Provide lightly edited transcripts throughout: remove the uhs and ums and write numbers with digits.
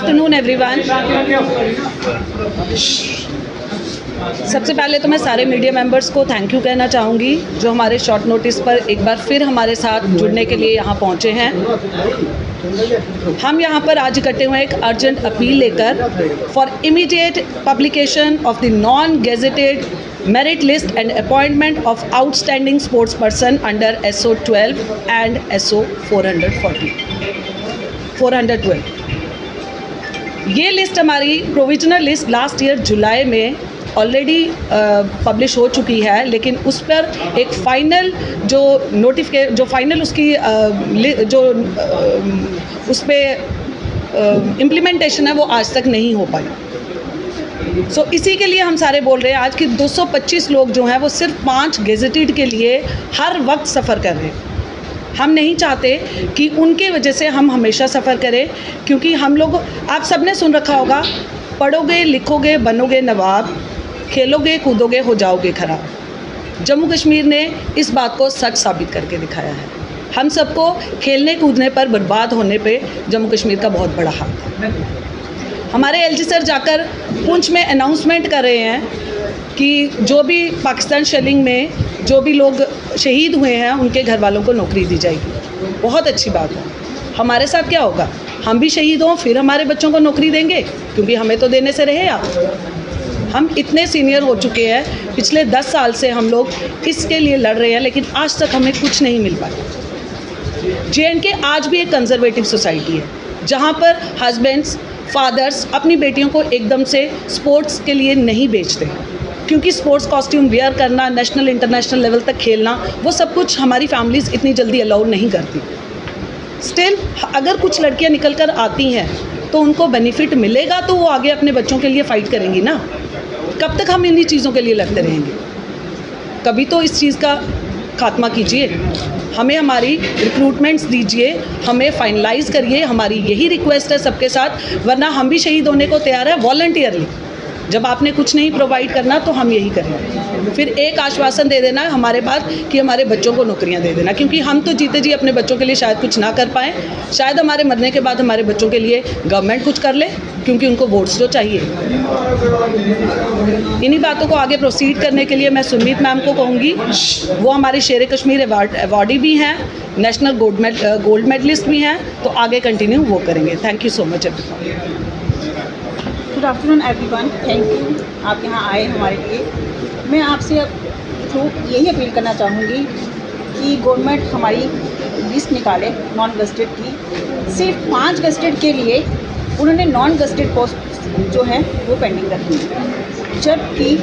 Afternoon everyone. सबसे पहले तो मैं सारे मीडिया मेंबर्स को थैंक यू कहना चाहूँगी जो हमारे शॉर्ट नोटिस पर एक बार फिर हमारे साथ जुड़ने के लिए यहाँ पहुँचे हैं। हम यहाँ पर आज इकट्ठे हुए एक अर्जेंट अपील लेकर for immediate publication of the non gazetted merit list and appointment of outstanding sports person under SO 12 and SO 412। ये लिस्ट हमारी प्रोविजनल लिस्ट लास्ट ईयर जुलाई में ऑलरेडी पब्लिश हो चुकी है, लेकिन उस पर एक फ़ाइनल जो फाइनल उसकी उस पर इम्प्लीमेंटेशन है वो आज तक नहीं हो पाई। सो इसी के लिए हम सारे बोल रहे हैं आज कि 225 लोग जो हैं वो सिर्फ 5 गेजेटेड के लिए हर वक्त सफ़र कर रहे हैं। हम नहीं चाहते कि उनके वजह से हम हमेशा सफ़र करें, क्योंकि हम लोग, आप सब ने सुन रखा होगा, पढ़ोगे लिखोगे बनोगे नवाब, खेलोगे कूदोगे हो जाओगे खराब। जम्मू कश्मीर ने इस बात को सच साबित करके दिखाया है। हम सबको खेलने कूदने पर बर्बाद होने पे जम्मू कश्मीर का बहुत बड़ा हाथ है। हमारे एलजी सर जाकर पुंछ में अनाउंसमेंट कर रहे हैं कि जो भी पाकिस्तान शेलिंग में जो भी लोग शहीद हुए हैं उनके घर वालों को नौकरी दी जाएगी। बहुत अच्छी बात है। हमारे साथ क्या होगा, हम भी शहीद हों फिर हमारे बच्चों को नौकरी देंगे, क्योंकि हमें तो देने से रहे आप। हम इतने सीनियर हो चुके हैं, पिछले 10 साल से हम लोग इसके लिए लड़ रहे हैं, लेकिन आज तक हमें कुछ नहीं मिल पाया। JNK आज भी एक कंजर्वेटिव सोसाइटी है जहाँ पर हस्बैंड्स फादर्स अपनी बेटियों को एकदम से स्पोर्ट्स के लिए नहीं बेचते, क्योंकि स्पोर्ट्स कॉस्ट्यूम वेयर करना, नेशनल इंटरनेशनल लेवल तक खेलना, वो सब कुछ हमारी फैमिलीज़ इतनी जल्दी अलाउ नहीं करती। स्टिल अगर कुछ लड़कियां निकल कर आती हैं तो उनको बेनिफिट मिलेगा, तो वो आगे अपने बच्चों के लिए फ़ाइट करेंगी ना। कब तक हम इन्हीं चीज़ों के लिए लड़ते रहेंगे? कभी तो इस चीज़ का खात्मा कीजिए, हमें हमारी रिक्रूटमेंट्स दीजिए, हमें फाइनलाइज़ करिए। हमारी यही रिक्वेस्ट है सबके साथ, वरना हम भी शहीद होने को तैयार है वॉलंटियरली। जब आपने कुछ नहीं प्रोवाइड करना तो हम यही करेंगे। फिर एक आश्वासन दे देना हमारे पास कि हमारे बच्चों को नौकरियां दे देना, क्योंकि हम तो जीते जी अपने बच्चों के लिए शायद कुछ ना कर पाएँ। शायद हमारे मरने के बाद हमारे बच्चों के लिए गवर्नमेंट कुछ कर ले, क्योंकि उनको वोट्स जो चाहिए। इन्हीं बातों को आगे प्रोसीड करने के लिए मैं सुमित मैम को कहूँगी, वो हमारे शेर कश्मीर अवार्डी भी हैं, नेशनल गोल्ड मेडलिस्ट भी हैं, तो आगे कंटिन्यू वो करेंगे। Thank you so much everyone. Good afternoon everyone, thank you आप यहाँ आए हमारे लिए। मैं आपसे थ्रू यही अपील करना चाहूँगी कि गवर्नमेंट हमारी लिस्ट निकाले नॉन गस्टेड की। सिर्फ 5 गस्टेड के लिए उन्होंने नॉन गस्टेड पोस्ट जो है वो पेंडिंग रखी है, जबकि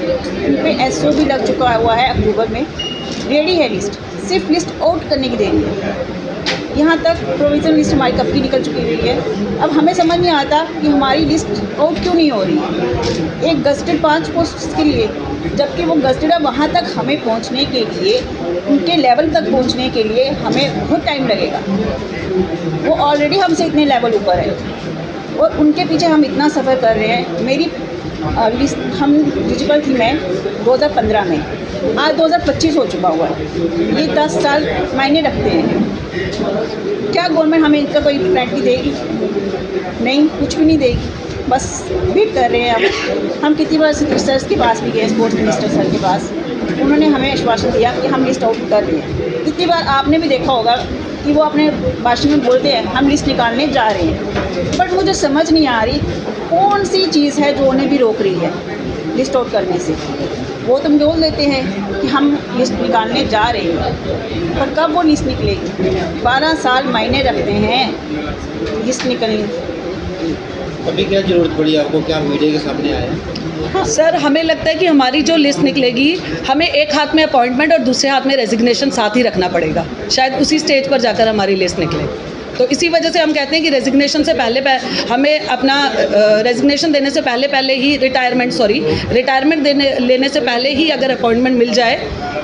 उन पर SO भी लग चुका हुआ है, अक्टूबर में रेडी है लिस्ट, सिर्फ लिस्ट आउट करने की देरी है। यहाँ तक प्रोविजनल लिस्ट हमारी कब की निकल चुकी हुई है। अब हमें समझ नहीं आता कि हमारी लिस्ट आउट क्यों नहीं हो रही है एक गस्टेड 5 पोस्ट के लिए, जबकि वो गस्टेड है। वहाँ तक हमें पहुँचने के लिए, उनके लेवल तक पहुँचने के लिए हमें बहुत टाइम लगेगा। वो ऑलरेडी हमसे इतने लेवल ऊपर है और उनके पीछे हम इतना सफ़र कर रहे हैं। मेरी लिस्ट हम डिजिटल थी मैं 2015 में, आज 2025 हो चुका हुआ है। ये 10 साल मायने रखते हैं। क्या गवर्नमेंट हमें इनका कोई गारंटी देगी? नहीं, कुछ भी नहीं देगी। बस वेट कर रहे हैं हम कितनी बार सर के पास भी गए, स्पोर्ट्स मिनिस्टर सर के पास, उन्होंने हमें आश्वासन दिया कि हम लिस्ट आउट कर रहे हैं। कितनी बार आपने भी देखा होगा कि वो अपने भाषण में बोलते हैं हम लिस्ट निकालने जा रहे हैं, बट मुझे समझ नहीं आ रही कौन सी चीज़ है जो उन्हें भी रोक रही है लिस्ट आउट करने से। वो तो बोल देते हैं कि हम लिस्ट निकालने जा रहे हैं, पर कब वो लिस्ट निकलेगी? 12 साल मायने रखते हैं लिस्ट निकलने। अभी क्या ज़रूरत पड़ी आपको, क्या मीडिया के सामने आया? हाँ सर, हमें लगता है कि हमारी जो लिस्ट निकलेगी, हमें एक हाथ में अपॉइंटमेंट और दूसरे हाथ में रेजिग्नेशन साथ ही रखना पड़ेगा, शायद उसी स्टेज पर जाकर हमारी लिस्ट निकले। तो इसी वजह से हम कहते हैं कि रेजिग्नेशन से पहले हमें अपना रेजिग्नेशन देने से पहले ही रिटायरमेंट लेने से पहले ही अगर अपॉइंटमेंट मिल जाए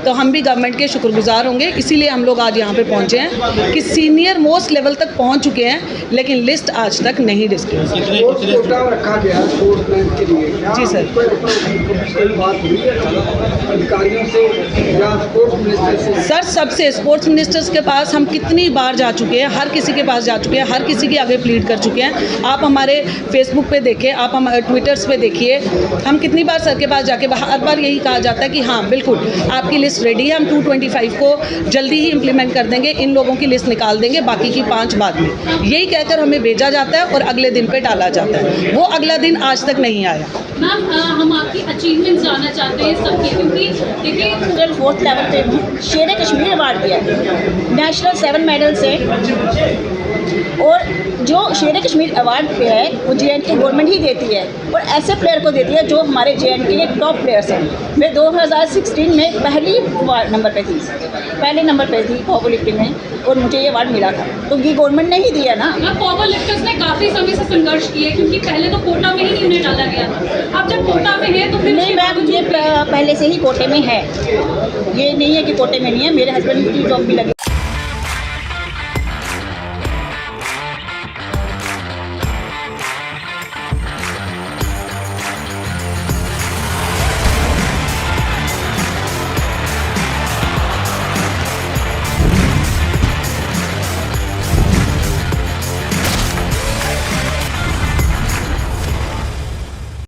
तो हम भी गवर्नमेंट के शुक्रगुजार होंगे। इसीलिए हम लोग आज यहाँ पे पहुँचे हैं कि सीनियर मोस्ट लेवल तक पहुँच चुके हैं, लेकिन लिस्ट आज तक नहीं डिस्क्लोज रखा गया स्पोर्ट्समैन के लिए। जी सर, बात हुई है अधिकारियों से या स्पोर्ट्स मिनिस्टर से? सर सबसे स्पोर्ट्स मिनिस्टर्स के पास हम कितनी बार जा चुके हैं, हर किसी के के पास जा चुके हैं, हर किसी के आगे प्लीड कर चुके हैं। आप हमारे फेसबुक पे देखें, आप हम ट्विटर्स पे देखिए, हम कितनी बार सर के पास जाके हर बार यही कहा जाता है कि हाँ बिल्कुल आपकी लिस्ट रेडी है, हम 225 को जल्दी ही इम्प्लीमेंट कर देंगे, इन लोगों की लिस्ट निकाल देंगे, बाकी की 5 बाद में। यही कहकर हमें भेजा जाता है और अगले दिन पे टाला जाता है। वो अगला दिन आज तक नहीं आया। मैम हम आपकी अचीवमेंट जानना चाहते हैं सबकी, क्योंकि देखिए 4th लेवल पे शेर कश्मीर अवार्ड दिया है, नेशनल 7 मेडल्स हैं, और जो शेर कश्मीर अवार्ड पे है वो JNK गवर्नमेंट ही देती है और ऐसे प्लेयर को देती है जो हमारे JNK के टॉप प्लेयर्स हैं। मैं 2016 में पहले नंबर पे थी पावर लिफ्टिंग में, और मुझे ये अवार्ड मिला था, तो ये गवर्नमेंट ने ही दिया ना। पावर लिफ्टर्स ने काफ़ी समय से संघर्ष किए, क्योंकि पहले तो कोटा में ही नहीं उन्हें डाला गया था। अब जब कोटा में है तो फिर नहीं मैम, ये पहले से ही कोटे में है, ये नहीं है कि कोटे में नहीं है। मेरे हस्बैंड की जॉब भी लगी।